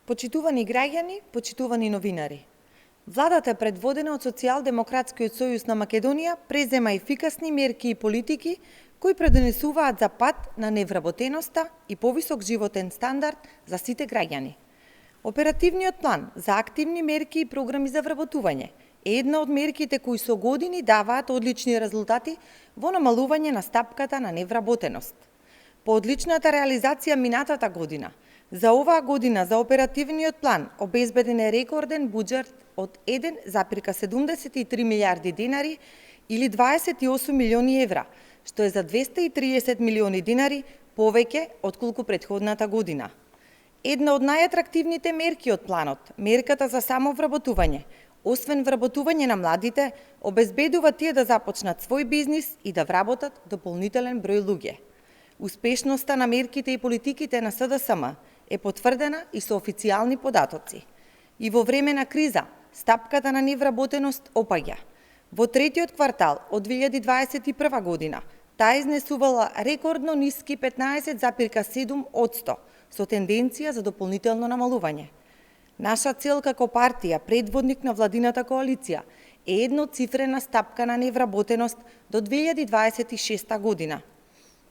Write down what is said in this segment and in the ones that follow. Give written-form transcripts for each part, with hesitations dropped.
Почитувани граѓани, почитувани новинари. Владата предводена од Социјалдемократскиот сојуз на Македонија презема ефикасни мерки и политики кои предонесуваат за пат на невработеноста и повисок животен стандард за сите граѓани. Оперативниот план за активни мерки и програми за вработување е една од мерките кои со години даваат одлични резултати во намалување на стапката на невработеност. По одличната реализација минатата година, за оваа година за оперативниот план обезбеден е рекорден буџет од 1,73 милиарди динари или 28 милиони евра, што е за 230 милиони динари повеќе отколку претходната година. Една од најатрактивните мерки од планот, мерката за самовработување, освен вработување на младите, обезбедува тие да започнат свој бизнис и да вработат дополнителен број луѓе. Успешноста на мерките и политиките на СДСМ е потврдена и со официјални податоци. И во време на криза, стапката на невработеност опаѓа. Во третиот квартал од 2021 година, таа изнесувала рекордно ниски 15,7%, со тенденција за дополнително намалување. Наша цел како партија, предводник на владината коалиција, е едноцифрена стапка на невработеност до 2026 година.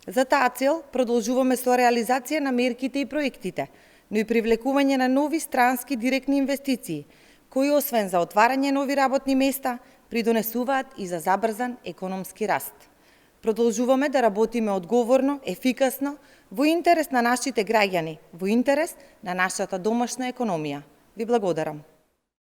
За таа цел продолжуваме со реализација на мерките и проектите, но и привлекување на нови странски директни инвестиции, кои освен за отварање нови работни места, придонесуваат и за забрзан економски раст. Продолжуваме да работиме одговорно, ефикасно, во интерес на нашите граѓани, во интерес на нашата домашна економија. Ви благодарам.